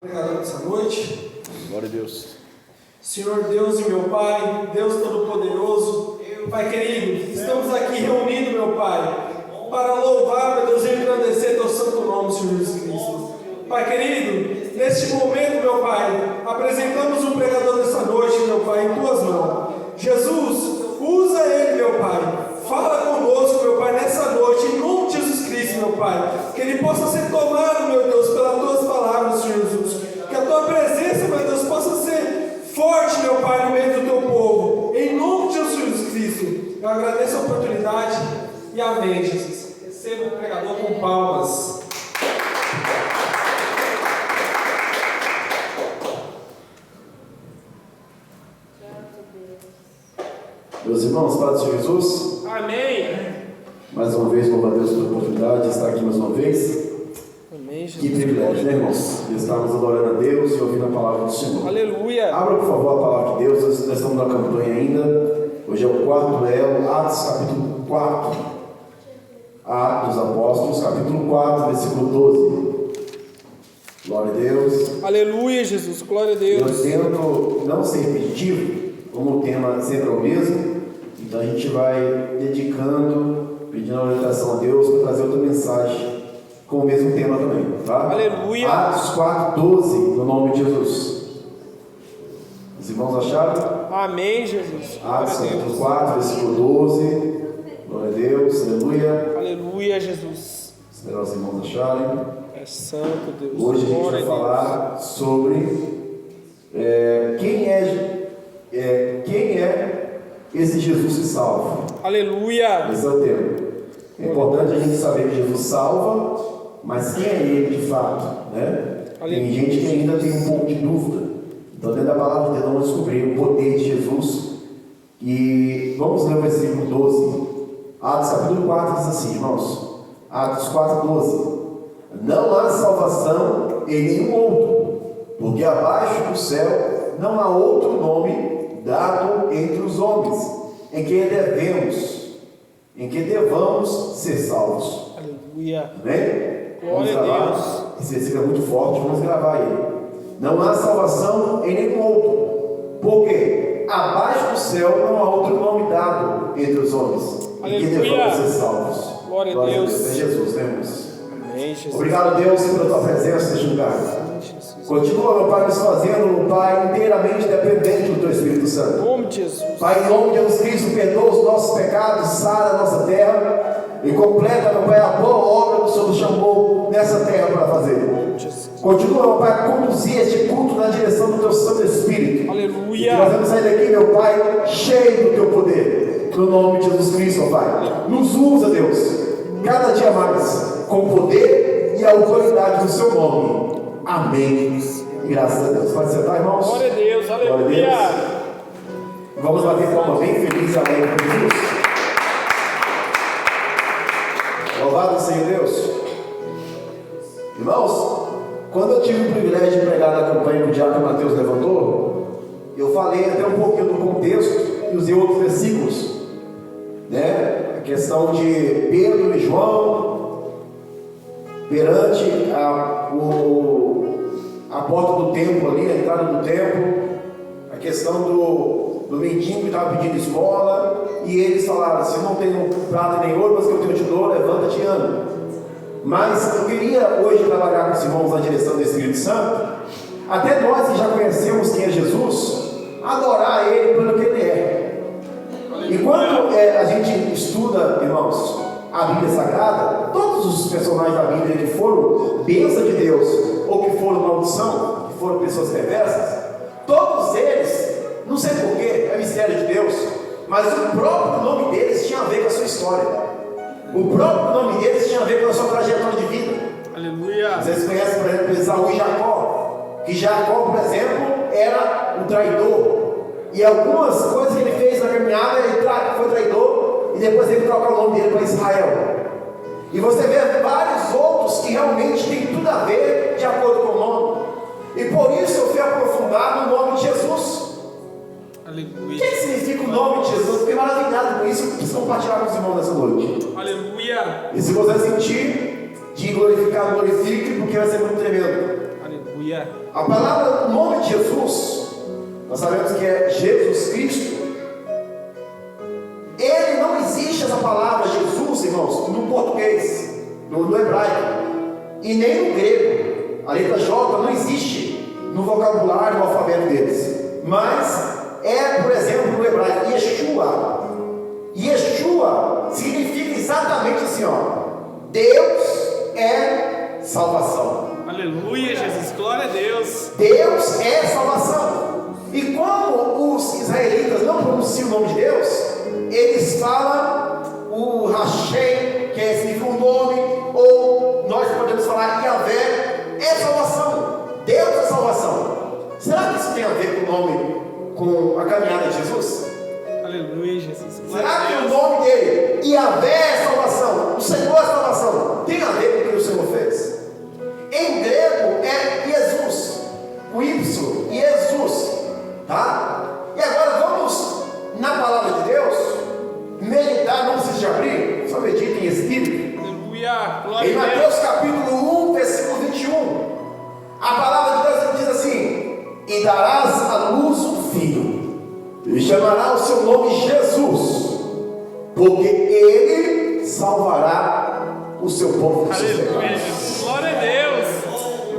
Obrigado essa noite. Glória a Deus. Senhor Deus e meu Pai, Deus Todo-Poderoso, Pai querido, estamos aqui reunidos, meu Pai, para louvar, meu Deus, e engrandecer teu santo nome, Senhor Jesus Cristo. Pai querido, neste momento, meu Pai, apresentamos um pregador dessa noite, meu Pai, em tuas mãos. Jesus, usa ele, meu Pai. Fala conosco, meu Pai, nessa noite, em nome de Jesus Cristo, meu Pai. Que ele possa ser tomado, meu Deus, pelas tuas palavras, Senhor Jesus. Que a tua presença, meu Deus, possa ser forte, meu Pai, no meio do teu povo. Em nome de Jesus Cristo. Eu agradeço a oportunidade e amém, Jesus. Receba o pregador com palmas. Meus irmãos, Pai do Senhor Jesus. Amém. Mais uma vez, louvo a Deus pela oportunidade de estar aqui mais uma vez. Amém, Jesus. Que privilégio, né, irmãos? De estarmos adorando a Deus e ouvindo a palavra do Senhor. Aleluia. Abra, por favor, a palavra de Deus. Nós estamos na campanha ainda. Hoje é o quarto duelo, Atos capítulo 4. Atos dos Apóstolos, capítulo 4, versículo 12. Glória a Deus. Aleluia, Jesus. Glória a Deus. Eu tento não ser repetitivo, como o tema sempre é o mesmo. Então a gente vai dedicando, pedindo a orientação a Deus para trazer outra mensagem com o mesmo tema também, tá? Aleluia. Atos 4:12, no nome de Jesus. Os irmãos acharam? Amém, Jesus. Atos Glória a capítulo Deus. 4, versículo 12. Glória a Deus, aleluia. Aleluia, Jesus. Esperar os irmãos acharem. É santo, Deus. Hoje a gente Glória vai falar sobre quem é esse Jesus que salva. Aleluia. Esse é o tema. É importante a gente saber que Jesus salva, mas quem é ele de fato, né? Tem gente que ainda tem um pouco de dúvida. Então, dentro da palavra de Deus, vamos descobrir o poder de Jesus. E vamos ler o versículo 12. Atos capítulo 4 diz assim, irmãos. Atos 4:12. Não há salvação em nenhum outro, porque abaixo do céu não há outro nome dado entre os homens em que devamos ser salvos. Aleluia. Amém? Glória a Deus. Esse versículo é muito forte, vamos gravar ele. Não há salvação em nenhum outro, porque abaixo do céu não há outro nome dado entre os homens em que devamos ser salvos. Glória a Deus. É Jesus, né, irmãos? Amém, Jesus. Obrigado, Deus, pela tua presença neste lugar. Continua, meu Pai, nos fazendo, Pai, inteiramente dependente do teu Espírito Santo. Em nome de Jesus. Pai, em nome de Jesus Cristo, perdoa os nossos pecados, sara a nossa terra e completa, meu Pai, a boa obra que o Senhor nos chamou nessa terra para fazer. Continua, meu Pai, a conduzir este culto na direção do teu Santo Espírito. Aleluia. E nós vamos sair daqui, meu Pai, cheio do teu poder, no nome de Jesus Cristo, meu Pai. Nos usa, Deus, cada dia mais, com o poder e a autoridade do seu nome. Amém. Graças a Deus. Pode sentar, irmãos? Glória a Deus. Aleluia. Glória a Deus. Vamos bater palma bem feliz e alegre por Jesus. Louvado seja Deus. Irmãos, quando eu tive o privilégio de pregar na campanha que o Diácono Mateus levantou, eu falei até um pouquinho do contexto e usei outros versículos, né? A questão de Pedro e João perante a porta do templo ali, a entrada do templo, a questão do mendigo que estava pedindo esmola, e eles falaram: se não tenho prata nem ouro, mas que eu tenho te dou, levanta-te e anda. Mas eu queria hoje trabalhar com os irmãos na direção do Espírito Santo, até nós que já conhecemos quem é Jesus, adorar Ele pelo que Ele é. E quando a gente estuda, irmãos, a Bíblia Sagrada, todos os personagens da Bíblia que foram bênção de Deus, ou que foram maldição, que foram pessoas perversas, todos eles, não sei porquê, é mistério de Deus, mas o próprio nome deles tinha a ver com a sua história. O próprio nome deles tinha a ver com a sua trajetória de vida. Aleluia. Vocês conhecem, por exemplo, Esaú e Jacó. Que Jacó, por exemplo, era um traidor. E algumas coisas que ele fez na caminhada, ele foi traidor, e depois ele troca o nome dele para Israel. E você vê vários outros que realmente têm tudo a ver de acordo com o nome. E por isso eu fui aprofundar no nome de Jesus. Aleluia. O que significa o nome de Jesus? Eu fiquei maravilhado com isso, eu quis compartilhar com os irmãos nessa noite. Aleluia. E se você sentir de glorificar, glorifique, porque vai ser muito tremendo. Aleluia. Aleluia. A palavra, o nome de Jesus, nós sabemos que é Jesus Cristo. Ele não existe essa palavra Jesus, irmãos, no português, no hebraico, e nem no grego. A letra J não existe no vocabulário, no alfabeto deles. Mas é, por exemplo, no hebraico, Yeshua. Yeshua significa exatamente assim, ó. Deus é salvação. Aleluia, Jesus, glória a Deus. Deus é salvação. E como os israelitas não pronunciam o nome de Deus, eles falam o Hashem, que significa um nome, ou nós podemos falar Yahvé é salvação. Deus é salvação. Será que isso tem a ver com o nome, com a caminhada de Jesus? Aleluia, Jesus. Será que o nome dele, Yahvé é salvação, o Senhor é salvação, tem a ver com o que o Senhor fez? Em grego é Jesus, com Y, Jesus, tá? E agora vamos na palavra de Deus, meditar, não precisa de abrir, só medita em espírito. Aleluia, glória Em a Deus. Mateus capítulo 1, versículo 21, a palavra de Deus diz assim: e darás à luz um filho, e chamará o seu nome Jesus, porque ele salvará o seu povo dos seus Aleluia, pecados. Jesus, glória a Deus.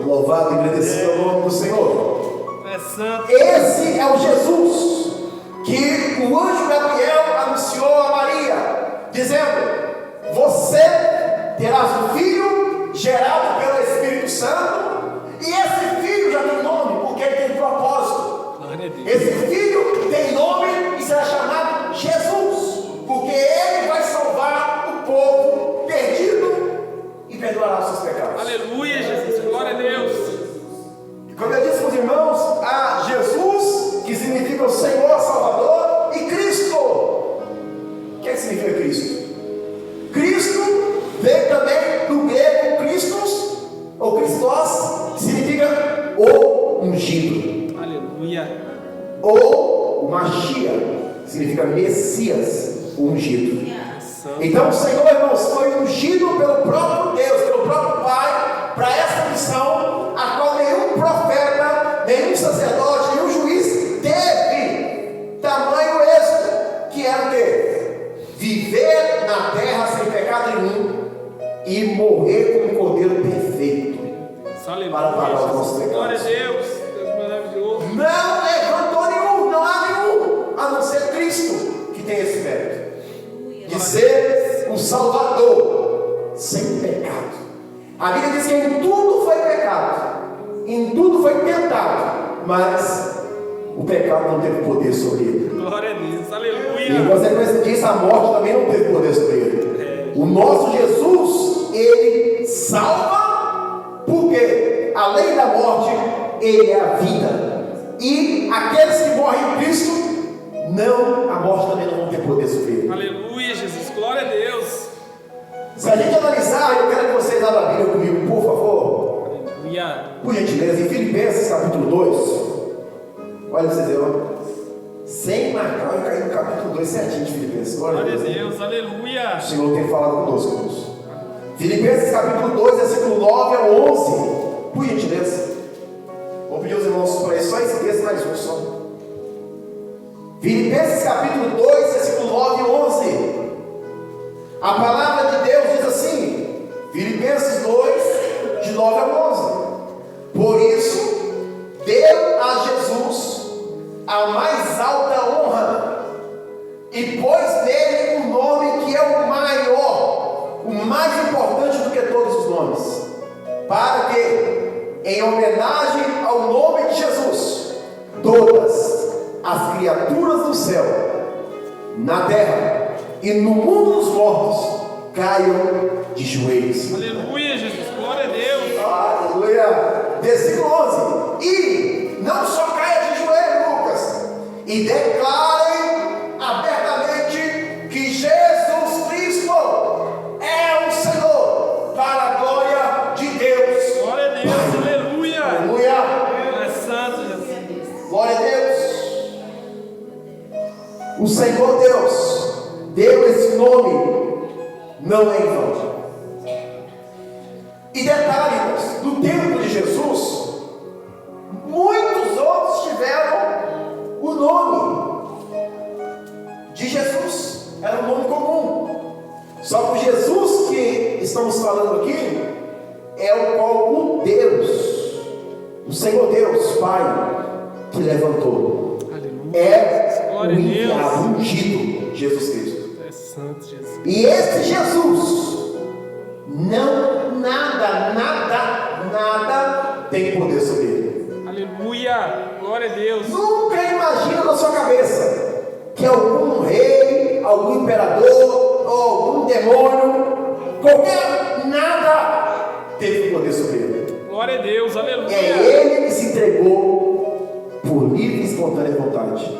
Louvado e agradecido é o nome do Senhor. É santo. Esse é o Jesus que o anjo Gabriel anunciou a Maria, dizendo: você terás um filho gerado pelo Espírito Santo, e esse filho já tem nome, porque ele tem propósito. Glória a Deus. Esse filho tem nome e será chamado Jesus, porque ele vai salvar o povo perdido e perdoará os seus pecados. Aleluia, Jesus, glória a Deus. E como eu disse para os irmãos, há Jesus, que significa o Senhor Salvador, e Cristo. O que significa Cristo? Cristo vem também do grego Christos, ou Christos, que significa o ungido. Aleluia. Ou o Mashiach, significa Messias, o ungido. Santo. Então o Senhor, irmãos, foi ungido pelo próprio Deus, pelo próprio Pai, para essa missão, a qual nenhum profeta, nenhum sacerdote, nenhum juiz teve tamanho êxito, que era o quê? Viver na terra sem pecado nenhum e morrer como um cordeiro perfeito, Aleluia, para pagar os nossos Jesus, pecados. glória a Deus. Deus maravilhoso. Não levantou nenhum, não há nenhum, a não ser Cristo, que tem esse mérito de ser o Salvador sem pecado. A Bíblia diz que em tudo foi pecado, em tudo foi tentado, mas o pecado não teve poder sobre ele. Glória a Deus. E em Aleluia. consequência disso, a morte também não teve poder sobre ele. O nosso Jesus, ele salva, porque além da morte, ele é a vida. E aqueles que morrem em Cristo, não, a morte também não vão ter poder sobre ele. Aleluia, Jesus, glória a Deus. Se a gente analisar, eu quero que vocês abram a Bíblia comigo, por favor, Aleluia. por gentileza, em Filipenses capítulo 2. Olha pra vocês verem, ó. Sem marcar, eu caí no capítulo 2 certinho de Filipenses. Glória a Glória a Deus. Deus, aleluia. O Senhor tem falado conosco, irmãos. Filipenses capítulo 2, versículo 9 ao 11. Por gentileza. Vou pedir aos irmãos para isso, só esse texto, mais um só. Filipenses capítulo 2, versículo 9 e 11. A palavra de Deus diz assim, Filipenses 2, de 9 a 11. Por isso, deu a Jesus a mais alta honra, e pôs nele um nome que é o maior, o mais importante do que todos os nomes, para que, em homenagem ao nome de Jesus, todas as criaturas do céu, na terra e no mundo dos mortos caiam de joelhos. Aleluia, Jesus, glória a Deus. Aleluia. Versículo 11. E não só caia de joelho, Lucas, e declarem abertamente que Jesus Cristo é o Senhor, para a glória de Deus. Glória a Deus, aleluia. Aleluia. É santo, Jesus. Glória a Deus. O Senhor Deus deu esse nome, não é em vão. E detalhe, irmãos, no tempo de Jesus, estamos falando aqui é o qual o Deus, o Senhor Deus, Pai, que levantou. Aleluia. É Glória o a Deus. enviado, ungido, Jesus Cristo. É santo Jesus. E esse Jesus, nada tem poder sobre ele. Aleluia. Glória a Deus. Nunca imagina na sua cabeça que algum rei, algum imperador, ou algum demônio, qualquer nada teve poder sobre ele. Glória a Deus. Aleluia. É ele que se entregou por livre e espontânea vontade,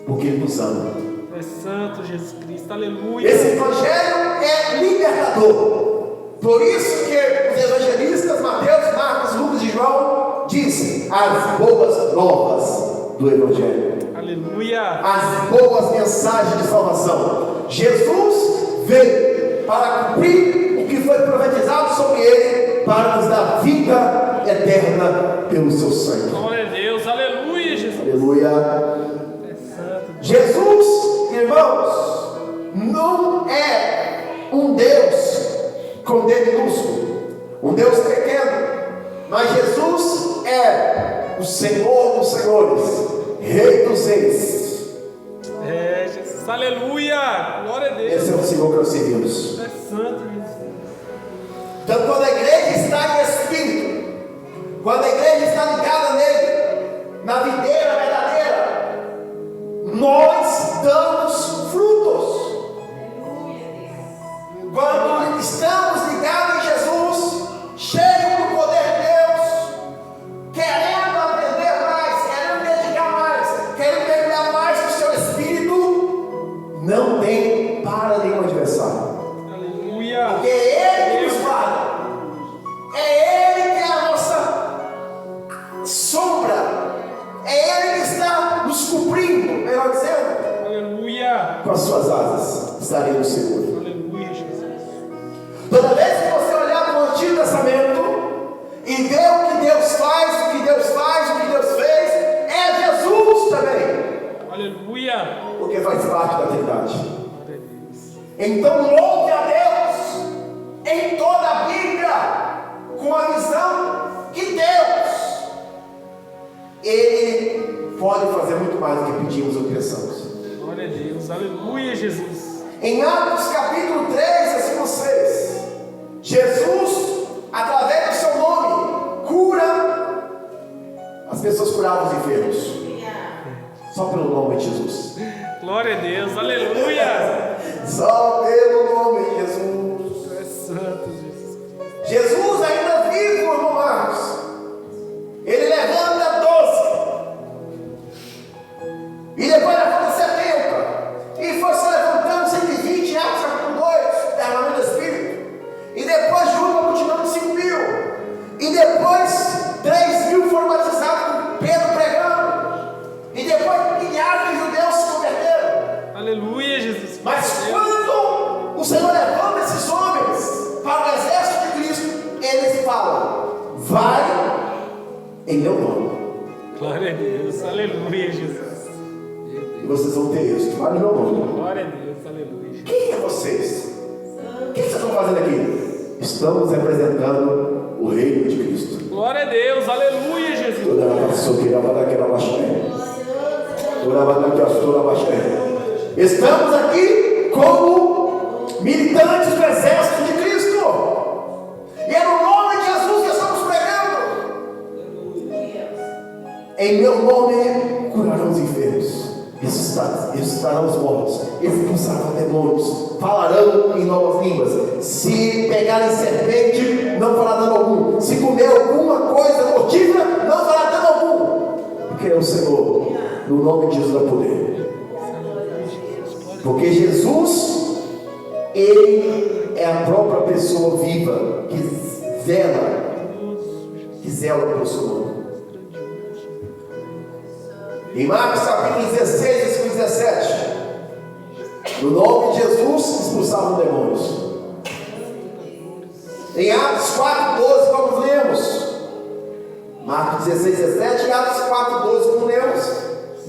porque ele nos ama. É santo Jesus Cristo. Aleluia. Esse evangelho é libertador. Por isso que os evangelistas Mateus, Marcos, Lucas e João dizem as boas novas do evangelho. Aleluia. As boas mensagens de salvação. Jesus veio para cumprir o que foi profetizado sobre ele, para nos dar vida eterna pelo seu sangue. Glória a Deus. Aleluia, Jesus. Aleluia. É santo. Jesus, irmãos, não é um Deus com D minúsculo, um Deus pequeno, mas Jesus é o Senhor dos senhores, Rei dos reis. É Jesus. Aleluia. Glória a Deus. Esse é o Senhor que nós servimos. É santo Jesus. Então, quando a igreja está em espírito, quando a igreja está ligada nele, na videira verdadeira, nós damos frutos. Quando estamos ligados em Jesus, cheios do poder de Deus, querendo aprender mais, querendo dedicar mais, querendo mergulhar mais no seu espírito, não tem para nenhum adversário. Aleluia. Porque é Ele que nos vale. É Ele que é a nossa sombra. É Ele que está nos cobrindo, melhor dizendo, Aleluia. com as suas asas. Estaremos seguros. Aleluia, Jesus. Toda vez que você olhar para o Antigo Testamento e ver o que Deus faz, o que Deus faz, o que Deus fez, é Jesus também. Aleluia. Porque faz parte da Trindade. Glória a Deus. Então louve a Deus em toda a Bíblia, com a visão que Deus, Ele pode fazer muito mais do que pedimos ou pensamos. Glória a Deus. Aleluia, Jesus. Em Atos capítulo 3, versículo 6, Jesus, através do seu nome, cura. As pessoas curavam os enfermos só pelo nome de Jesus. Glória a Deus. Aleluia. Só pelo nome de Jesus. É santo, Jesus. Jesus ainda vivo, irmão Marcos. Ele levanta 12. E depois levanta 70. E foi se levantando 120 Atos capítulo 2, derramamento do Espírito. E depois junto uma multidão de 5.000. E depois 3.000 foram batizados com Pedro pregando. E depois milhares de judeus se converteram. Aleluia, Jesus. Mas quando o Senhor levanta esses homens para o exército de Cristo, eles falam: vai em meu nome. Glória a Deus. Aleluia, Jesus. E vocês vão ter isso. Vai no meu nome. Glória a Deus. Aleluia. Quem é vocês? O que vocês estão fazendo aqui? Estamos representando o reino de Cristo. Glória a Deus. Aleluia, Jesus. Estamos aqui como militantes do exército de Cristo. E é no nome de Jesus que estamos pregando. Em meu nome curarão os enfermos, ressuscitarão os mortos, expulsarão demônios, falarão em novas línguas. Se pegarem serpente, não fará dano algum. Se comer alguma coisa mortífera, não fará dano algum. Porque é o Senhor, no nome de Jesus, dá poder. Porque Jesus, Ele é a própria pessoa viva que zela pelo seu nome. Em Marcos capítulo 16, versículo 17, no nome de Jesus expulsavam demônios. Em Atos 4:12, como lemos, Marcos 16, 17 e Atos 4:12, como lemos,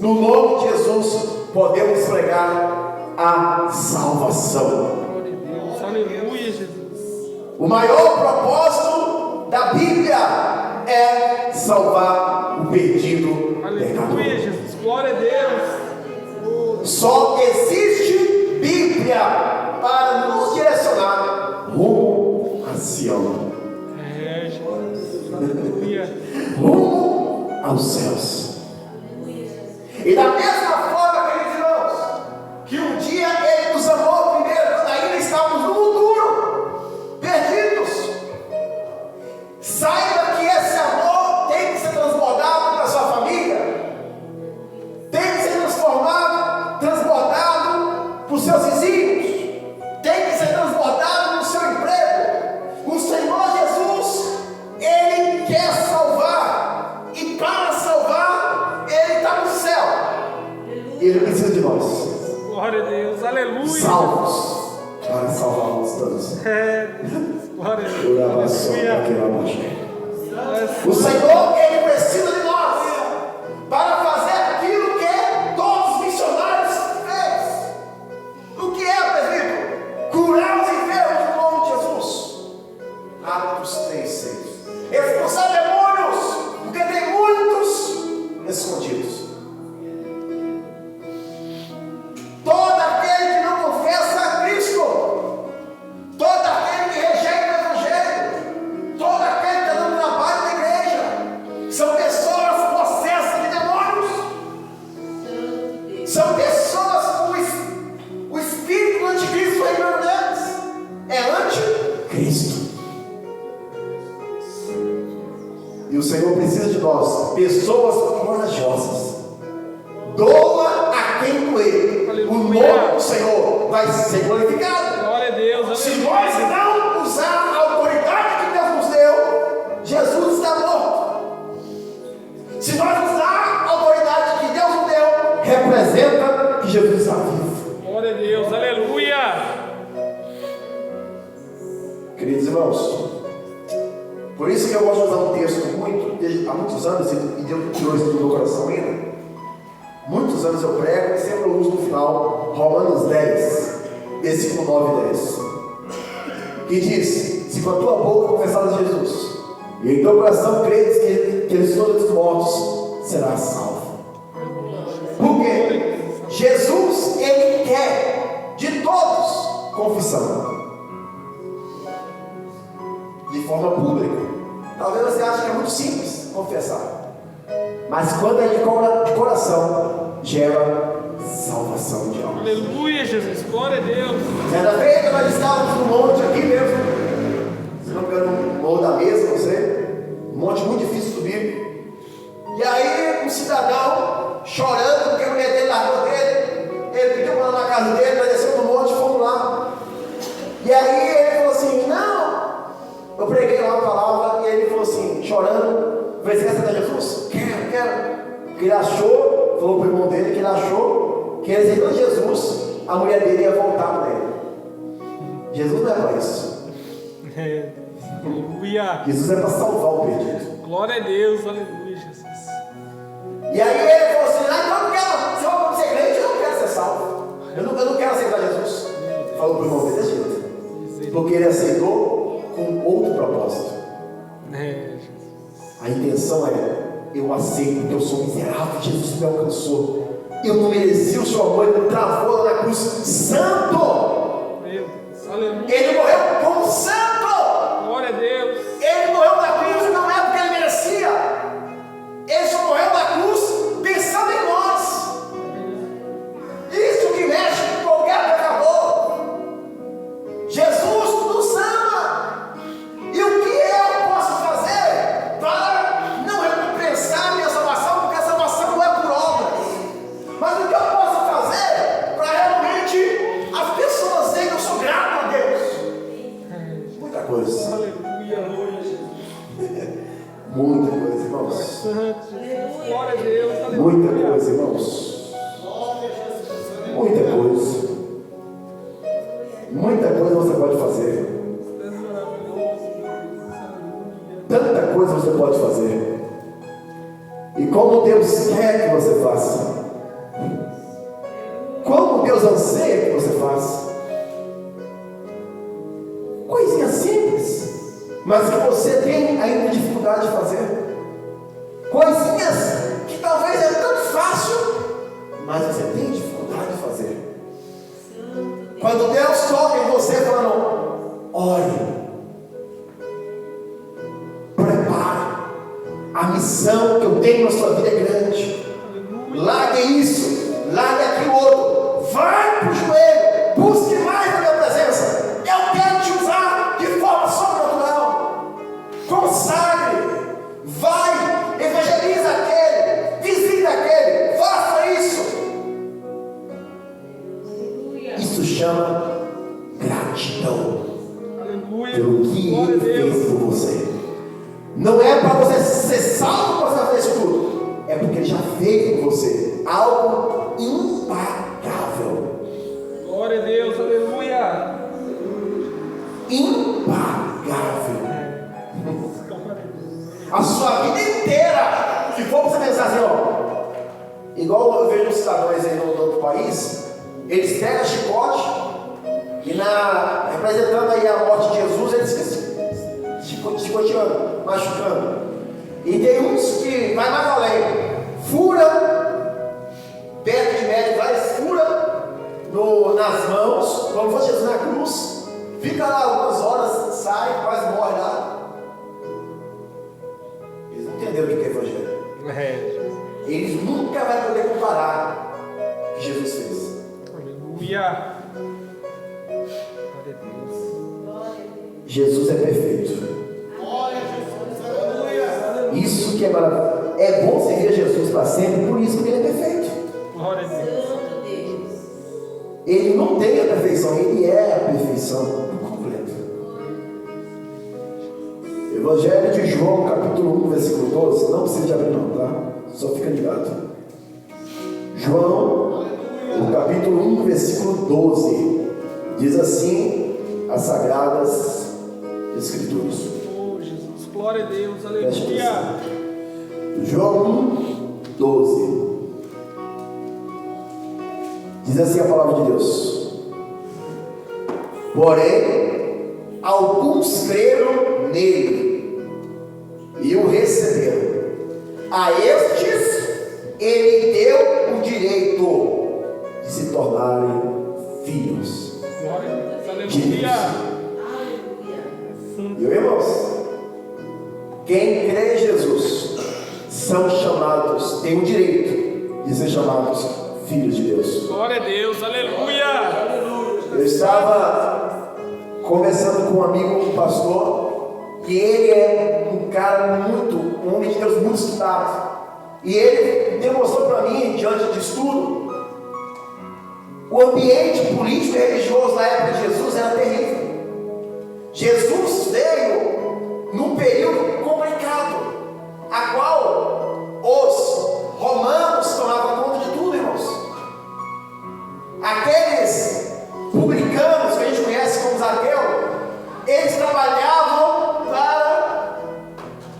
no nome de Jesus podemos pregar a salvação. Glória a Deus. Aleluia, Jesus. O maior propósito da Bíblia é salvar o perdido pecador. Aleluia, Jesus. Glória a Deus. Só existe Bíblia para nos direcionar rumo a Sião. Jesus. Aleluia. Rumo aos céus. E da mesma forma, queridos irmãos, que um dia Ele nos amou primeiro, quando ainda estávamos no futuro, perdidos. Saiba que esse amor tem que ser transbordado para a sua família, tem que ser transbordado para os seus vizinhos, tem que ser transbordado no seu emprego. O Senhor Jesus, Ele quer salvar, e para salvar, Ele está no céu. Ele precisa de nós. Glória a Deus. Aleluia. Salvos para salvarmos todos. Glória a Deus. Aleluia. O Senhor, Ele precisa de nós para fazer aquilo que todos os missionários fez. O que é, presbítero? Curar os enfermos no nome de Jesus. Atos 3:6. Expulsar demônios, porque tem muitos escondidos. Todo aquele que não confessa a Cristo, todo aquele que rejeita o Evangelho, todo aquele que não trabalha na igreja, são pessoas possessas de demônios, são pessoas com o espírito do anticristo reinando neles. É anticristo. E o Senhor precisa de nós, pessoas corajosas. Doa a quem doer. O nome do Senhor vai ser glorificado. Glória a Deus. Se nós não usar a autoridade que Deus nos deu, Jesus está morto. Se nós usar a autoridade que Deus nos deu, representa que Jesus está vivo. Glória a Deus. Aleluia. Queridos irmãos, por isso que eu gosto de usar um texto há muitos anos, e Deus tirou isso do meu coração ainda. Muitos anos eu prego e sempre eu uso no final Romanos 10, versículo 9 e 10, que diz: se com a tua boca confessares Jesus e em teu coração creres que Ele ressuscitou dos mortos, serás salvo. Por quê? Jesus, Ele quer de todos confissão de forma pública. Talvez você ache que é muito simples confessar, mas quando é de coração, gera salvação de alma. Aleluia, Jesus. Glória a Deus. Certa vez nós estávamos no monte aqui mesmo, se não me engano, no Morro da Mesa, não sei, um monte muito difícil de subir. E aí um cidadão chorando porque a mulher dele largou dele, ele pediu para ir na casa dele, nós descemos no monte, fomos lá. E aí ele falou assim: não, eu preguei lá a palavra, e ele falou assim, chorando: você quer aceitar Jesus? Quero. Porque ele achou, falou para o irmão dele que ele achou que ele aceitou Jesus, a mulher dele ia voltar para ele. Jesus não é para isso. Aleluia. Jesus é para salvar o perdido. Glória a Deus. Aleluia, Jesus. E aí ele falou assim: então eu não quero, se eu for ser crente, eu não quero ser salvo. Eu não quero aceitar Jesus. Falou para o irmão dele desse jeito. Porque ele aceitou com outro propósito. A intenção é: eu aceito porque eu sou miserável, Jesus me alcançou. Eu não mereci o seu amor, ele me travou lá na cruz. Santo! Meu Deus. Aleluia. Ele morreu como santo! Glória a Deus. Ele morreu na cruz não é porque ele merecia. Ele só morreu na cruz pensando em nós. Isso que mexe com qualquer pecador. Jesus nos ama. E o que eu posso fazer para não recompensar minha salvação? Porque a salvação não é por obras. Mas o que eu posso fazer para realmente as pessoas verem que eu sou grato a Deus? Muita coisa. Aleluia. Muita coisa, irmãos. Glória a Deus. Aleluia. Muita coisa, irmãos. Muita coisa. Muita coisa você pode fazer. Tanta coisa você pode fazer. E como Deus quer que você faça. Como Deus anseia que você faça. Coisinha simples. mas que você tem ainda dificuldade de fazer. Coisinhas que talvez é tão fácil, mas você tem dificuldade de fazer. Quando Deus toca em você falando, ore, prepare, a missão que eu tenho na sua vida é grande. Largue isso, largue aquilo outro, vai para o joelho, busque mais a minha presença. Eu quero te usar de forma sobrenatural. Consagre, vai, evangeliza aquele, visita aquele, faça isso. Isso chama gratidão pelo que Ele fez por você. Não é para você ser salvo para você fazer isso tudo, é porque Ele já fez por você algo impagável. Glória a Deus, aleluia. Impagável. A sua vida inteira, se for para você pensar assim, ó, igual eu vejo os cidadãos aí no outro país, eles pegam chicote e representando aí a morte de Jesus, eles chicoteando, machucando. E tem uns que vai mais além, fura, perto de médico, fura nas mãos, como fosse Jesus na cruz, fica lá algumas horas, sai, quase morre lá. Eles não entenderam o que é evangelho. Eles nunca vão poder comparar o que Jesus fez. Aleluia. Jesus é perfeito. Isso que é maravilhoso. É bom servir a Jesus para sempre, por isso que Ele é perfeito. Glória a Deus. Ele não tem a perfeição, Ele é a perfeição completa. Evangelho de João, capítulo 1, versículo 12. Não precisa de abrir não, tá? Só fica ligado. João, o capítulo 1, versículo 12. Diz assim as Sagradas Escrituras. Oh, Jesus, glória a Deus, aleluia. João 1, 12. Diz assim a palavra de Deus: porém, alguns creram nele e o receberam. A estes ele deu o direito de se tornarem filhos. Glória a Deus, aleluia. E irmãos, quem crê em Jesus são chamados, tem o direito de ser chamados filhos de Deus. Glória a Deus, aleluia. Eu estava conversando com um amigo, um pastor, que ele é um homem de Deus muito estudado. E ele demonstrou para mim, diante de estudo, o ambiente político e religioso na época de Jesus era terrível. Jesus veio num período complicado, a qual os romanos tomavam conta de tudo, irmãos. Aqueles publicanos que a gente conhece como Zaqueu, eles trabalhavam para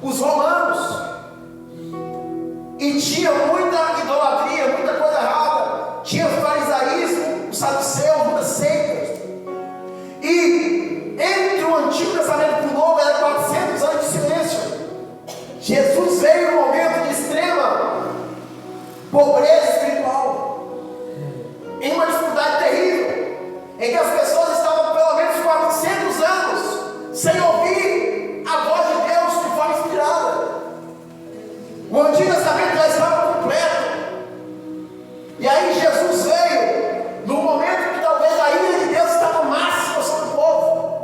os romanos e tinha muita idolatria, muita coisa errada. Tinha o farisaísmo, o saduceu, muitas seitas. E entre o Antigo Testamento e o Novo era 400 anos de silêncio. Jesus veio num momento de extrema pobreza espiritual, em uma dificuldade terrível, em que as pessoas estavam pelo menos 400 anos sem ouvir a voz de Deus de forma inspirada. O Antigo Testamento já estava completo. E aí Jesus veio no momento que talvez a ira de Deus estava máxima sobre o povo.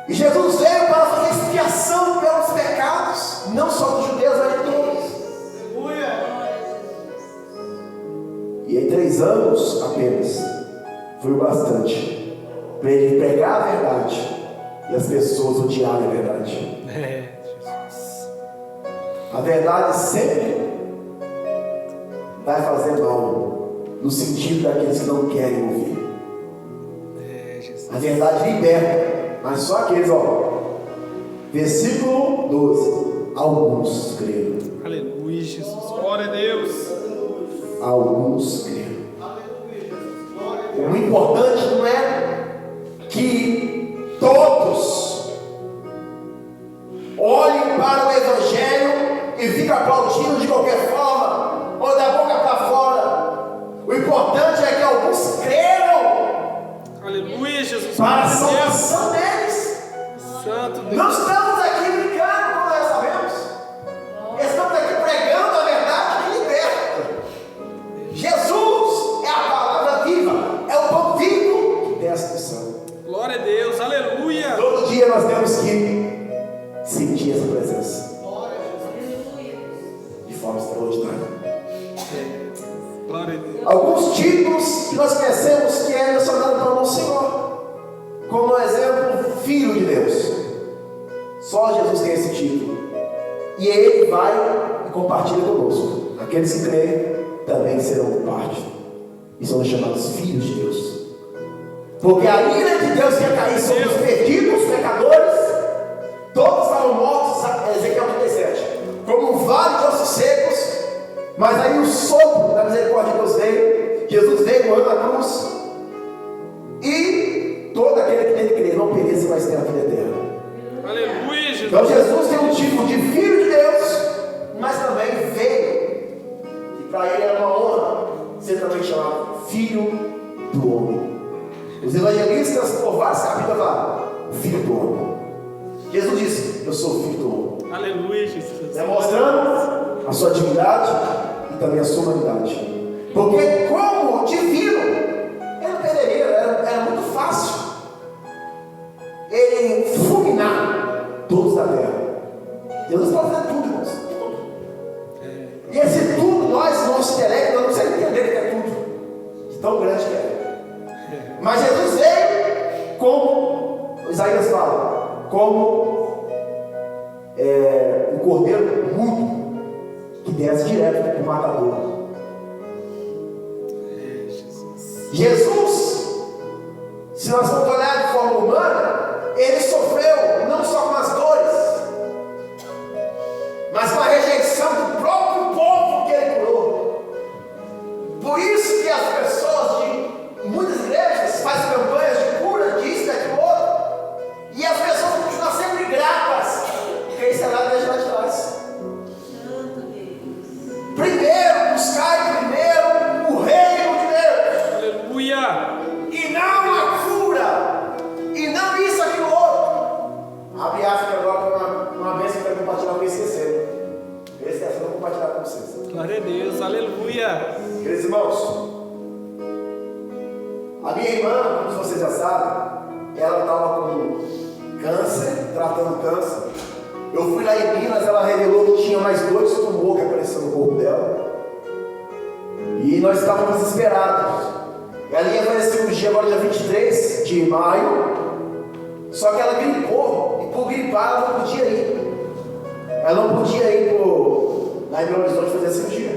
E Jesus veio para fazer expiação pelos pecados, não só dos judeus, mas de todos. E em 3 anos apenas foi o bastante para ele pregar a verdade e as pessoas odiarem a verdade. Jesus. A verdade sempre vai fazer mal, no sentido daqueles que não querem ouvir. A verdade liberta, mas só aqueles, versículo 12: alguns creram. Aleluia, Jesus, glória a Deus. Alguns creram. O importante não é que todos e fica aplaudindo de qualquer forma, ou da boca para fora. O importante é que alguns creram Aleluia, Jesus. para a salvação deles. Santo Deus. Não estamos aqui brincando, como nós sabemos. Estamos aqui pregando a verdade que liberta. Jesus é a palavra viva, é o pão vivo que desce do céu. Glória a Deus. Aleluia. Todo dia nós temos que sentir essa presença de forma extraordinária. Glória a Deus. Alguns títulos que nós conhecemos que é mencionado pelo nosso Senhor, como exemplo, Filho de Deus. Só Jesus tem esse título. E Ele vai e compartilha conosco. Aqueles que creem também serão parte. E são chamados filhos de Deus. Porque a ira de Deus quer cair sobre os perdidos, os pecadores. Todos estavam mortos, Ezequiel 37, como um vale de ossos secos. Mas aí o sopro da misericórdia de Deus veio. Jesus veio morrendo na cruz. E todo aquele que nele crê não pereça, mas tenha a vida eterna. Aleluia, Jesus. Então Jesus tem um título de Filho de Deus, mas também veio. E para ele era uma honra ser também chamado Filho do Homem. Os evangelistas, por vários capítulos, falam Filho do Homem. Jesus disse: eu sou Filho do Homem. Aleluia, Jesus. Demonstrando a sua divindade e também a sua humanidade. Porque como divino, ele não perderia, era muito fácil ele fulminar todos da terra. Deus pode fazer tudo, irmãos. Tudo. E esse tudo, nosso intelecto, nós não conseguimos entender que é tudo. De tão grande que é. Mas Jesus veio como Isaías fala, como um cordeiro mudo que desce direto para o matador. Jesus, se nós formos olhar de forma humana, ele sofreu não só com as dores, mas com a rejeição do próprio povo que ele curou. Por isso que as pessoas de muitas igrejas fazem campanhas de cura, disso, daquilo outro, e as pessoas continuam sempre gratas, porque isso é lá desde lá de trás. Primeiro, buscai primeiro o reino de Deus. Aleluia. E não a cura. E não isso, aquilo outro. Abre África agora para uma bênção que eu vou compartilhar com esquecer. Esse é eu vou compartilhar com vocês. Glória a Deus. Aleluia. Queridos irmãos, a minha irmã, como vocês já sabem, ela estava com câncer, tratando câncer. Eu fui lá em Minas, ela revelou que tinha mais 2 tumores que apareceram no corpo dela. E nós estávamos desesperados. Ela ia fazer cirurgia agora dia 23 de maio. Só que ela gripou. E por gripar ela não podia ir. Ela não podia ir lá em Belo Horizonte fazer a cirurgia.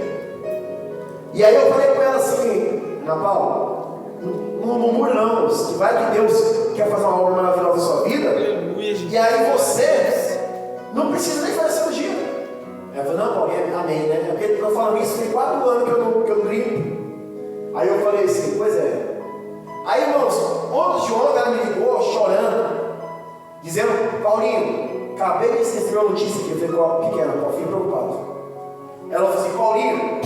E aí eu falei com ela assim: Ana Paula, não murmura não. Que vai que Deus quer fazer uma obra maravilhosa na sua vida. Aleluia, Jesus. E aí você não precisa nem fazer cirurgia. Ela falou: não, Paulinho, amém, né? Porque eu estou falando isso, tem 4 anos que eu gripo. Aí eu falei assim: pois é. Aí, irmãos, ontem ela me ligou chorando, dizendo: Paulinho, acabei de receber uma notícia aqui. Eu falei: qual que era? Eu fiquei preocupado. Ela falou assim: Paulinho,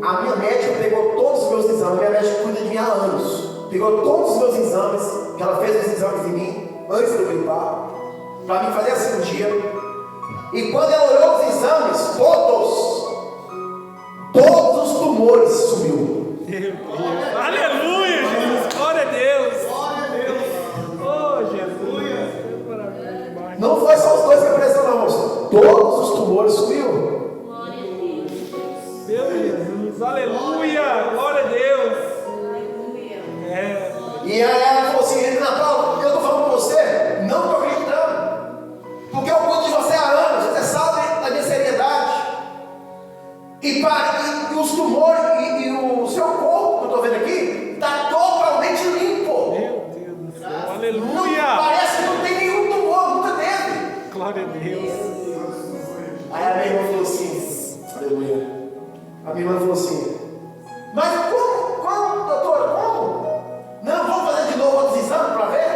a minha médica pegou todos os meus exames. Minha médica cuida de mim há anos. Pegou todos os meus exames, que ela fez os exames de mim antes de eu gripar, para mim fazer a cirurgia. E quando ela olhou os exames, todos os tumores sumiu. Aleluia, Jesus. Glória a Deus. Glória a Deus. Oh, Jesus. Não foi só os 2 que apareceram, não, irmãos. Todos os tumores sumiu. Meu Jesus. Aleluia. Glória a Deus. E aí ela falou assim: Ana Paula, eu estou falando com você, não estou acreditando. Porque eu cuido de você há anos, você sabe da minha seriedade. E os tumores e o seu corpo, que eu estou vendo aqui, está totalmente limpo. Meu Deus do céu. Não, Aleluia. parece que não tem nenhum tumor, nunca teve. Glória a Deus. Aí a minha irmã falou assim: aleluia. A minha irmã falou assim: mas como, doutora, como? Não, vamos fazer de novo outros exames para ver?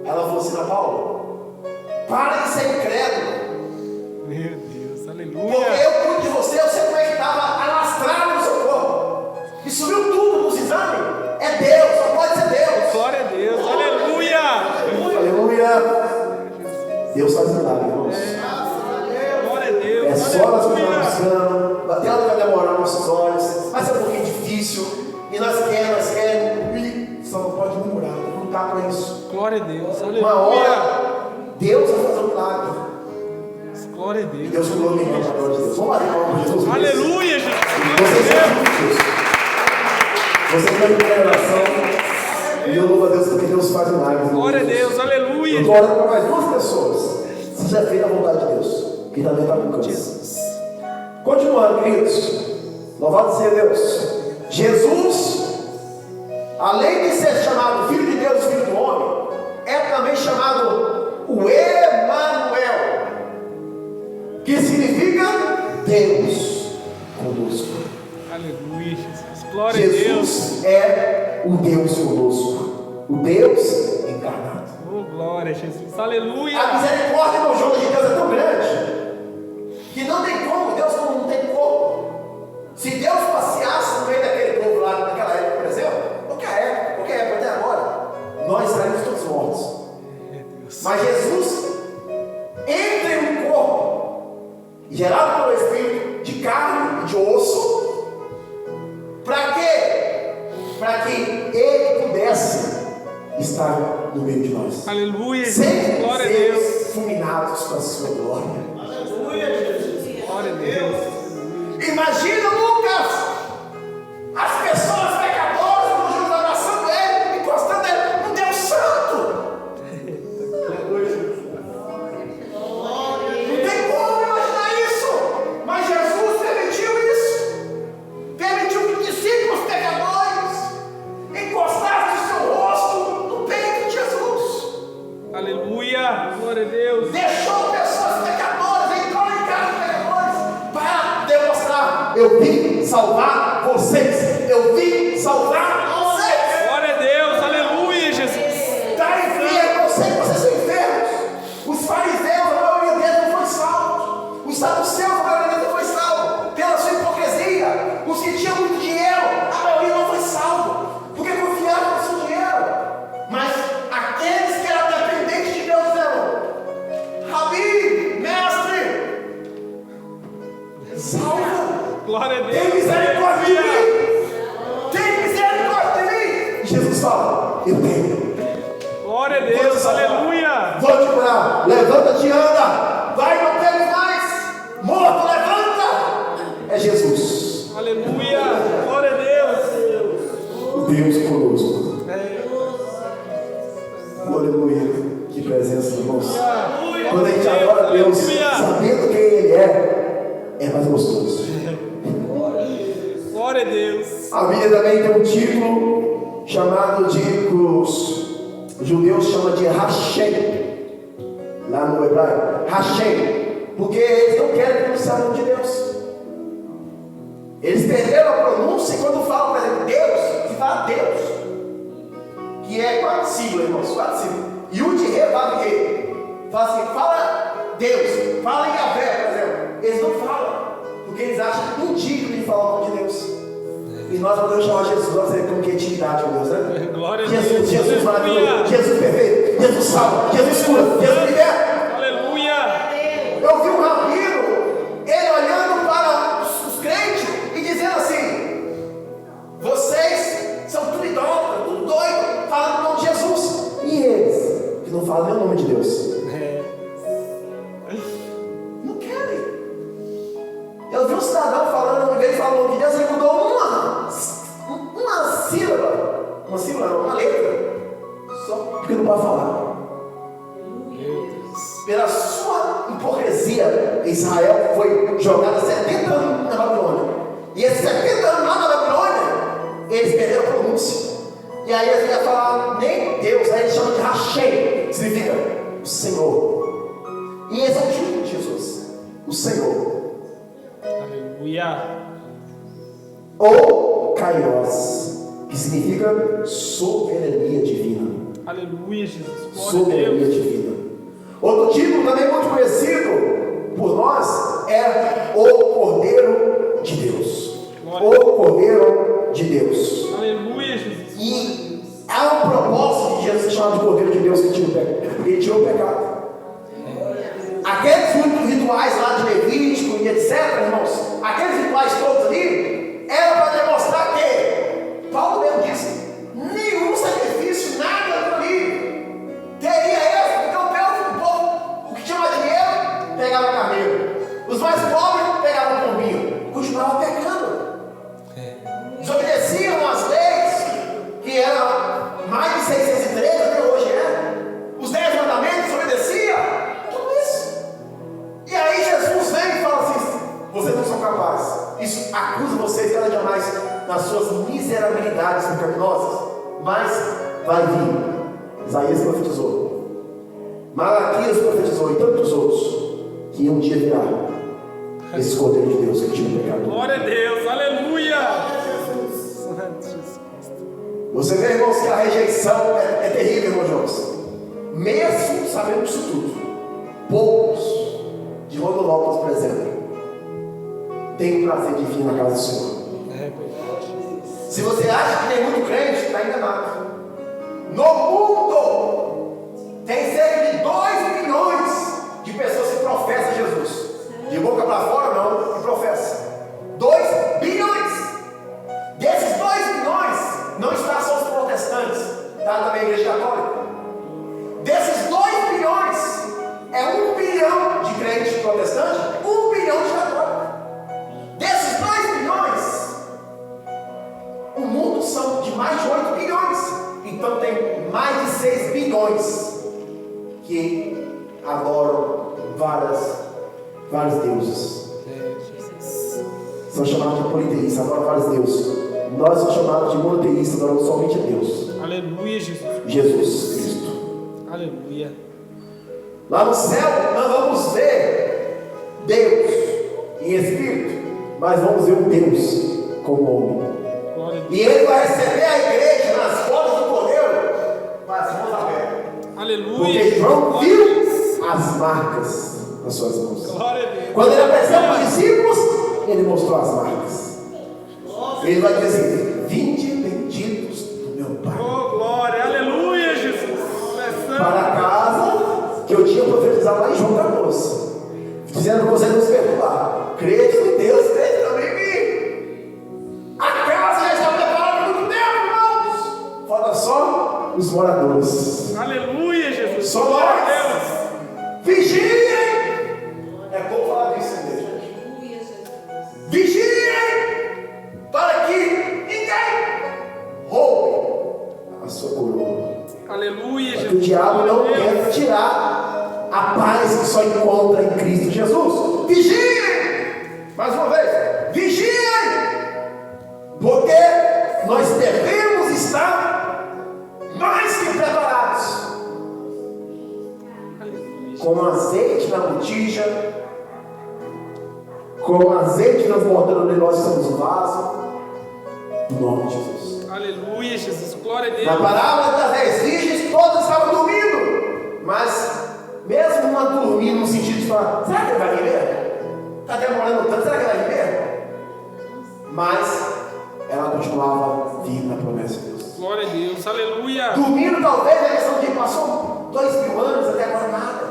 Ela falou assim: Ana Paula, para de ser incrédulo. só nós continuarmos buscando, até ela vai demorar nossos olhos, vai ser um pouquinho difícil, e nós queremos, e só não pode demorar, lutar para isso. Glória a Deus. Uma hora, Deus vai fazer um milagre. Glória a E Deus. Deus glorifica a glória de Deus. Vamos lá, irmão, Jesus. Aleluia, Jesus. Vocês são juntos. Você está em primeira oração. E eu louvo a Deus porque Deus faz milagres. Glória a Deus. Aleluia. Eu estou orando para mais duas pessoas. Seja feita a vontade de Deus, que também está com câncer. Continuando, queridos. Louvado seja Deus. Jesus, além de ser chamado Filho de Deus, Filho do Homem, é também chamado o Emanuel, que significa Deus conosco. Aleluia, Jesus. Glória a Deus. Jesus é o Deus conosco, o Deus encarnado. Oh, glória, Jesus. Aleluia. A misericórdia no jogo de Deus é tão grande que não tem como, Deus não tem como. Se Deus passeasse no meio daquele povo lá naquela época, por exemplo, qualquer época até agora, nós estaríamos todos mortos. Mas Jesus entra em um corpo gerado pelo Espírito, de carne e de osso. Para quê? Para que Ele pudesse estar no meio de nós. Aleluia. Sem Glória a ser Deus. fulminados com a sua glória. Aleluia, Jesus. Glória a Deus. Imagina, Lucas, as pessoas pecadoras no Jesus abraçando Ele, encostando Ele, um Deus santo. Não tem como imaginar isso. Mas Jesus permitiu isso. Permitiu que discípulos pecadores encostassem o seu rosto no peito de Jesus. Aleluia. Glória a Deus. Deixou pessoas pecadoras, entrou em casa de pecadores para demonstrar: eu vim salvar vocês. Eu vim salvar vocês. Glória a Deus. Aleluia, Jesus. Está enfermo, eu sei que vocês são enfermos. Os fariseus, a maioria deles não foi salvo. Os saduceus, a maioria deles não foi salvo pela sua hipocrisia. Os que tinham muito dinheiro, a maioria não foi salvo porque confiavam no seu dinheiro. Mas aqueles que eram dependentes de Deus disseram: Rabi, mestre, salva. Glória a Deus. Tem misericórdia de mim. Tem misericórdia de mim. E Jesus fala: eu tenho. Glória a Deus. Aleluia. Vou te curar. Levanta-te e anda. Vai, não temes mais. Morto, levanta. É Jesus. Aleluia. Glória a Deus. O Deus conosco. É. Aleluia. Que presença, irmãos. Aleluia. Quando a gente adora a Deus, Aleluia. sabendo quem Ele é mais gostoso. Glória a Deus. A Bíblia também tem um título chamado de, os judeus chamam de Hashem, lá no hebraico, Hashem, porque eles não querem pronunciar o nome de Deus. Eles perderam a pronúncia e quando falam, por exemplo, Deus, se fala Deus, que é 4 sílabas, irmãos, 4 sílabas. E o de Rê fala o quê? Fala assim, fala Deus, fala em Yahvé, por exemplo. Eles não falam, porque eles acham indigno de falar o nome de Deus. E nós podemos chamar Jesus, nós temos como que intimidade com Deus, né? Glória a Jesus, Deus. Jesus maravilhoso, Aleluia. Jesus perfeito, Jesus salva, Jesus cura, Jesus liberta. Aleluia. Eu vi um rabino, ele olhando para os crentes e dizendo assim: vocês são tudo idólatra, tudo doido, falando o nome de Jesus. E eles, que não falam nem o nome de Deus, não querem. Eu vi um cidadão falando, em vez de falar o nome de Deus, ele mudou uma sílaba não, uma letra, só porque não pode falar. Pela sua hipocrisia, Israel foi jogada 70 anos na Babilônia. E esses 70 anos lá na Babilônia, eles perderam a pronúncia. E aí eles iam falar nem Deus, aí eles chamam de Hashem, que significa o Senhor. E esse é o título de Jesus, o Senhor. Aleluia. Ou Kairos, que significa soberania divina. Aleluia, Jesus. Glória a Soberania Deus. divina. Outro título também muito conhecido por nós é o Cordeiro de Deus. O Cordeiro de Deus. Aleluia, Jesus. E há um propósito de Jesus ser chamado de Cordeiro de Deus, que ele tirou o pecado. Aqueles rituais lá de Levítico e etc., irmãos, aqueles rituais todos ali, era para demonstrar que, Paulo mesmo disse, nenhum sacrifício, nada ali, teria êxito, então o povo, o que tinha mais dinheiro, pegava carneiro, os mais pobres pegavam pombinho, continuavam pecando, desobedeciam as leis, que eram mais de 613, até hoje os 10 mandamentos, desobedecia, tudo isso. E aí Jesus vem e fala assim: vocês não são capazes. Isso acusa vocês cada dia mais nas suas miserabilidades pecaminosas. Mas vai vir. Isaías profetizou, Malaquias profetizou e tantos outros, que um dia virá esse Cordeiro de Deus que tira o pecado. Glória a Deus, aleluia. Você vê, irmãos, que a rejeição é terrível, irmãos. Mesmo sabendo disso tudo, poucos de Rondonópolis, por exemplo, têm o prazer de vir na casa do Senhor. Se você acha que tem muito crente, está enganado. No mundo tem cerca de 2 milhões de pessoas que professam Jesus. De boca para fora não, que professam. 2 bilhões. Desses 2 bilhões, não está só os protestantes, está também a igreja católica. Desses 2 bilhões, é 1 bilhão de crentes protestantes, 1 bilhão de católicos. Desses 2 bilhões, o mundo são de mais de 8 bilhões. Então tem mais de 6 bilhões que adoram vários deuses. São chamados de politeístas, adoram vários deuses. Nós somos chamados de monoteístas, adoramos somente a Deus. Aleluia, Jesus. Jesus Cristo. Aleluia. Lá no céu nós vamos ver Deus em espírito, mas vamos ver um Deus como homem. E Ele vai receber a igreja nas portas do Cordeiro, mas mãos abertas. Aleluia. Porque João viu as marcas nas suas mãos. Glória a Deus. Quando ele apresentou os discípulos, ele mostrou as marcas. Ele vai dizer assim: vinde benditos do meu Pai. Oh, glória, aleluia, Jesus. Para a casa que eu tinha profetizado lá em João 14, dizendo que vocês não se perturbar. Crede em Deus, crede também em mim. A casa já está preparada há muito tempo, irmãos. Falta só os moradores. Aleluia, Jesus. Só Glória a nós. Deus. Vigiem. É bom falar disso, igreja. Vigiem para que ninguém roube a sua coroa. Aleluia, Porque Jesus. o diabo não Glória a Deus. quer tirar a paz que só encontra em Cristo Jesus. Vigiem! Mais uma vez, vigiem! Porque nós devemos estar mais que preparados. Com azeite na botija, com azeite transbordando em nós somos o vaso, no nome de Jesus. Aleluia, Jesus. Glória a Deus. Na parábola das 10 virgens, todas estavam dormindo, mas mesmo uma dormindo no sentido de falar: será que ele vai vir mesmo? Está demorando tanto, será que ele vai vir mesmo? Mas ela continuava firme na promessa de Deus. Glória a Deus. Aleluia. Dormindo, talvez, a questão de passou 2.000 anos, até agora nada.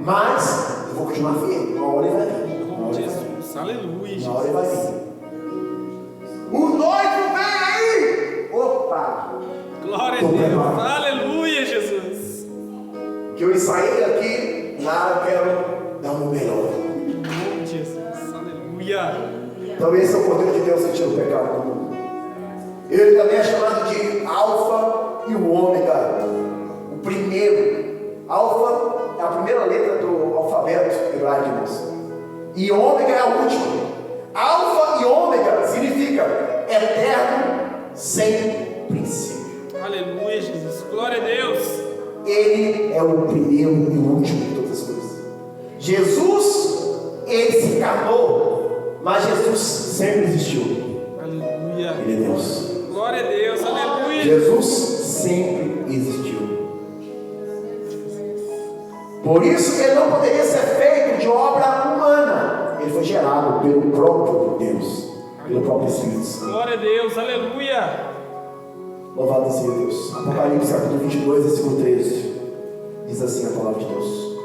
Mas eu vou continuar firme, uma hora ele vai vir. Jesus. Aleluia, Na hora ele Jesus. vai vir. O noivo vem aí! Opa! Glória a Tô Deus. preparado. Aleluia, Jesus. Que eu saí daqui, lá eu quero dar o meu melhor. Em nome de Jesus. Aleluia. Então esse é o Cordeiro de Deus que tira o pecado do mundo. Ele também é chamado de Alfa e o Ômega. O primeiro. Alfa é a primeira letra do alfabeto hebraico, irmãos. E Ômega é a última. Alfa e Ômega significa eterno, sem princípio. Aleluia, Jesus. Glória a Deus. Ele é o primeiro e o último de todas as coisas. Jesus, ele se encarnou, mas Jesus sempre existiu. Aleluia. Ele é Deus. Glória a Deus. Aleluia. Jesus sempre existiu. Por isso ele não poderia ser feito de obra humana. Ele foi gerado pelo próprio Deus, pelo próprio Espírito Santo. Glória a Deus. Aleluia. Louvado seja Deus. Apocalipse capítulo 22, versículo 13. Diz assim a palavra de Deus: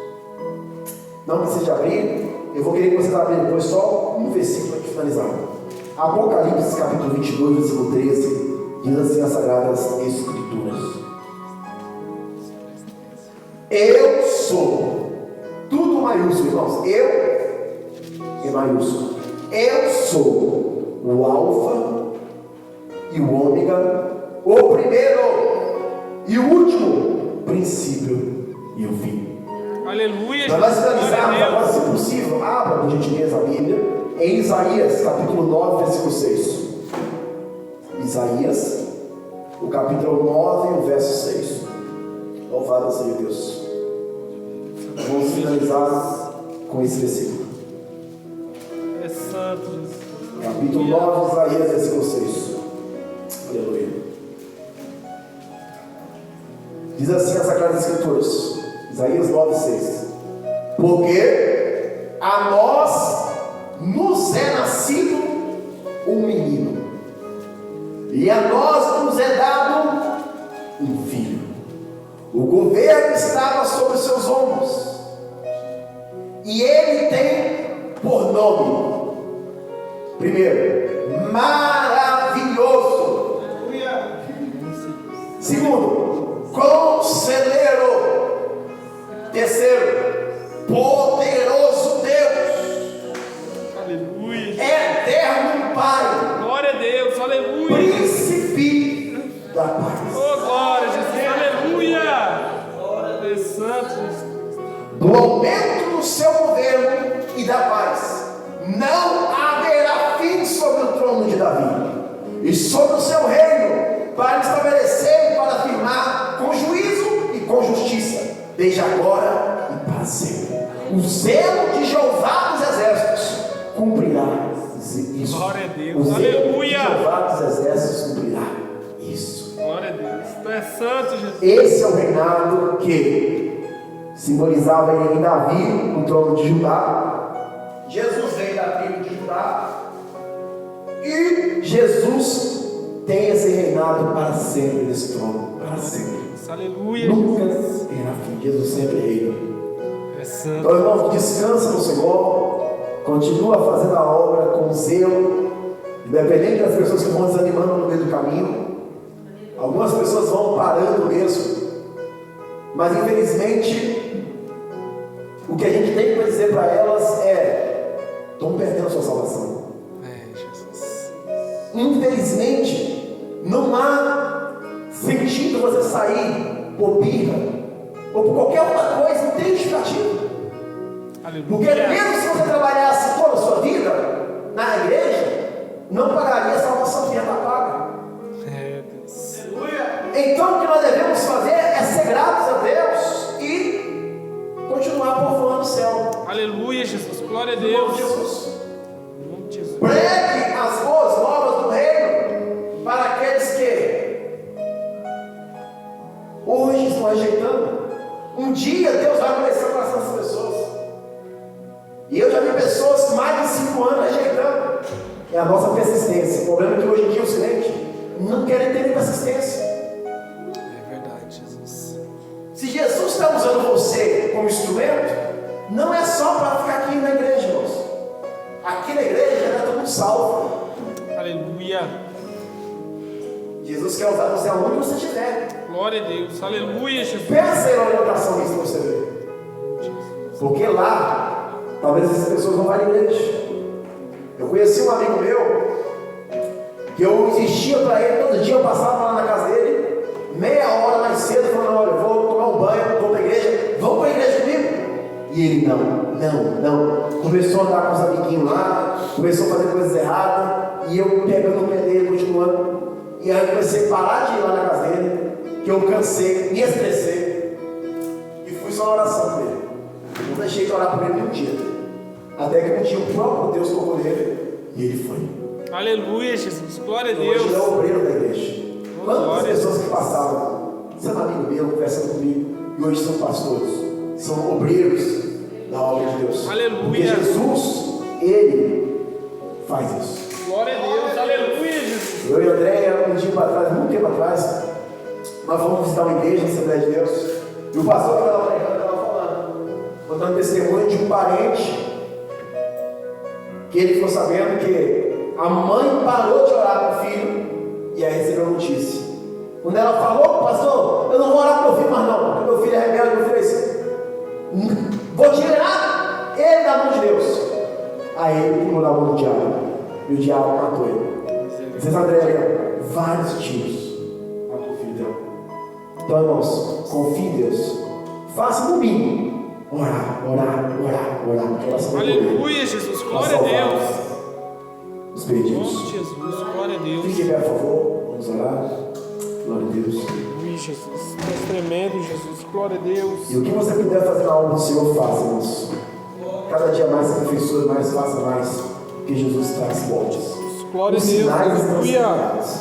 não precisa abrir, eu vou querer que vocês abrirem depois só um versículo para finalizar. Apocalipse capítulo 22, versículo 13, diz assim as Sagradas Escrituras: eu sou, tudo maiúsculo, irmãos, eu em maiúsculo, eu sou o Alfa e o Ômega, o primeiro e o último, princípio e o fim. Aleluia, Para nós Jesus. finalizarmos Glória a agora, Deus. se possível, abra por gentileza a Bíblia em Isaías capítulo 9, versículo 6. Isaías, o capítulo 9, o verso 6. Louvado seja Deus. Vamos finalizar com esse versículo. É santo, Jesus. Capítulo 9, Isaías, versículo 6. Aleluia. Diz assim as Sagradas Escrituras, Isaías 9, 6. Porque a nós nos é nascido um menino, e a nós nos é dado um filho. O governo estava sobre os seus ombros, e ele tem por nome, primeiro, maravilhoso. Segundo, conselheiro. Terceiro, poderoso Deus. Aleluia. Eterno Pai, Glória a Deus. Aleluia. príncipe da paz. Oh, glória, Jesus. Aleluia. É santo, Jesus. Do aumento do seu governo e da paz, não haverá fim sobre o trono de Davi e sobre o seu reino, para estabelecer e para afirmar com juízo e com justiça, desde agora e para sempre. O zelo de Jeová dos exércitos cumprirá isso. Glória a Deus. O zelo de Aleluia. Jeová dos exércitos cumprirá isso. Glória a Deus. Tu és santo, Jesus. Esse é o reinado que simbolizava em Davi, o trono de Judá. Jesus veio da tribo de Judá, e Jesus tem esse reinado para sempre nesse trono, para sempre. Aleluia. Nunca terá fim. Jesus sempre reina. É santo. Então, irmão, descansa no Senhor, continua fazendo a obra com zelo, independente das pessoas que vão desanimando no meio do caminho. Algumas pessoas vão parando mesmo, mas infelizmente o que a gente tem para dizer para elas é: estão perdendo a sua salvação. É, Jesus. Infelizmente não há sentido você sair por birra ou por qualquer outra coisa, não tem justificativa. Porque Aleluia. mesmo se você trabalhasse toda a sua vida na igreja, não pagaria a salvação que já está paga. É, Deus. Então o que nós devemos fazer é ser gratos a Deus e continuar povoando o céu. Aleluia, Jesus. Glória a Em nome de Deus. Jesus. Em nome de Jesus. Pregue as boas novas do reino para aqueles que hoje estão rejeitando. Um dia Deus vai conhecer o coração dessas pessoas. E eu já vi pessoas mais de 5 anos rejeitando. É a nossa persistência. O problema é que hoje em dia os crentes não querem ter persistência. É verdade, Jesus. Se Jesus está usando você como instrumento, não é só para ficar aqui na igreja, irmãos. Aqui na igreja já está todo mundo salvo. Aleluia. Jesus quer usar você aonde você estiver. Glória a Deus. Aleluia, Jesus. Pensa aí na orientação disso para você ver. Porque lá, talvez essas pessoas não vão à igreja. Eu conheci um amigo meu, que eu insistia para ele, todo dia eu passava lá na casa dele, meia hora mais cedo, falando: olha, eu vou tomar um banho, vou para a igreja, vamos para a igreja comigo? E ele: não. Começou a andar com os amiguinhos lá, começou a fazer coisas erradas, e eu pegando o pé dele, continuando. E aí eu comecei a parar de ir lá na casa dele, que eu cansei, me estressei, e fui só na oração com ele. Não deixei de orar por ele nenhum dia. Até que um dia o próprio Deus tocou nele, e ele foi. Aleluia, Jesus. Glória a Hoje ele é Deus. o obreiro da igreja. Quantas Glória. pessoas que passaram, sendo amigo meu, conversando comigo, e hoje são pastores, são obreiros da obra de Deus. Aleluia. Porque Jesus, ele faz isso. Glória a Deus. Aleluia, Jesus. Eu e a Andréia, um dia para trás, muito tempo atrás, nós fomos visitar uma igreja na Assembleia de Deus, e o pastor que estava pregando estava falando contando testemunho de um parente que ele ficou sabendo que a mãe parou de orar para o filho e aí recebeu a notícia. Quando ela falou, pastor, eu não vou orar para o meu filho mais não, porque meu filho é rebelde, meu filho é isso. Vou tirar ele da mão de Deus. Aí ele pulou na mão do diabo e o diabo matou ele. Vocês André, vários tiros matou o filho dela. Então, irmãos, confie em Deus. Faça no mínimo orar. Aleluia, Jesus. Glória a Deus. Os Em perdidos. nome de Jesus. Glória a Deus. Fique bem, por favor. Vamos orar. Glória a Deus. Aleluia, Jesus. Deus tremendo, Jesus. Glória a Deus. E o que você puder fazer na obra do Senhor, faça, irmãos. Cada dia mais aperfeiçoe, mais faça mais. Que Jesus traz fortes. Glória a Os Deus. sinais estão Aleluia. espalhados.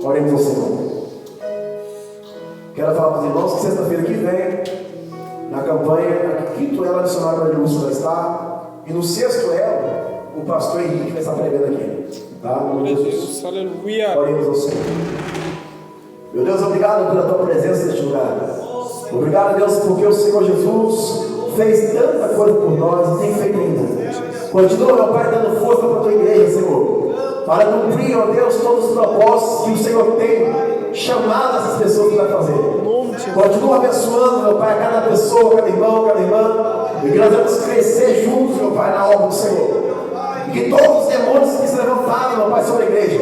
Oremos ao Senhor. Quero falar para os irmãos que sexta-feira que vem, na campanha, quinto elo missionário da Lúcia vai estar, e no sexto elo, o pastor Henrique vai estar pregando aqui. Tá? Glória a Deus. Aleluia. Oremos ao Senhor. Meu Deus, obrigado pela tua presença neste lugar. Obrigado, Deus, porque o Senhor Jesus fez tanta coisa por nós e tem feito ainda. Continua, meu Pai, dando força para a tua igreja, Senhor, para cumprir, ó Deus, todos os propósitos que o Senhor tem chamado essas pessoas para fazer. Continua abençoando, meu Pai, cada pessoa, cada irmão, cada irmã, e que nós vamos crescer juntos, meu Pai, na obra do Senhor. E que todos os demônios que se levantaram, meu Pai, sobre a igreja,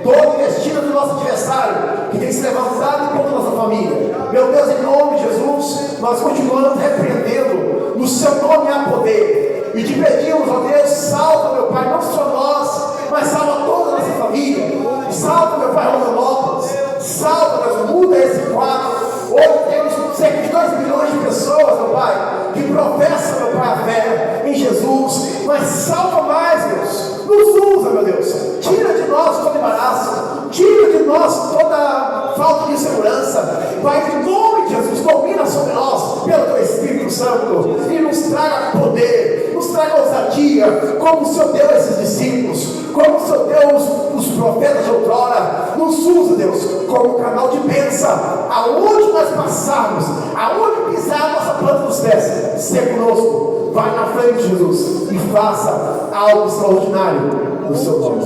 todo o destino do nosso adversário que tem se levantado contra a nossa família, meu Deus, em nome de Jesus, nós continuamos repreendendo, no seu nome há poder. E te pedimos, ó Deus, salva, meu Pai, não só nós, mas salva toda a nossa família. Salva, meu Pai, Rondonópolis. Salva, Deus, muda esse quadro. Hoje temos cerca de 2 milhões de pessoas, meu Pai, que professam, meu Pai, a fé em Jesus. Mas salva mais, Deus. Nos usa, meu Deus. Tira de nós todo embaraço. Tira de nós toda falta de segurança. Pai, em nome de Jesus, domina sobre nós pelo teu Espírito Santo e nos traga poder, nos traga ousadia, como o Senhor deu a esses discípulos, como o Senhor deu os profetas de outrora. Nos usa, Deus, como um canal de bênção, aonde nós passarmos, aonde pisar a nossa planta dos pés, ser conosco. Vai na frente, Jesus, e faça algo extraordinário no seu nome.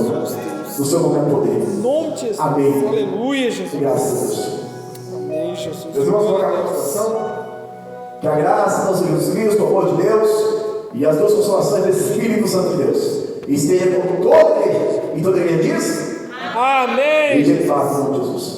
No seu nome é poder. Em nome de Jesus. Amém. Aleluia, Jesus. Graças a Deus. Amém, Jesus. Meus irmãos, colocar a coração. Que a graça do Nosso Jesus Cristo, o amor de Deus e as duas consolações do Espírito Santo de Deus esteja com toda a igreja. E toda a igreja diz: Amém. e de fato, em nome de Jesus.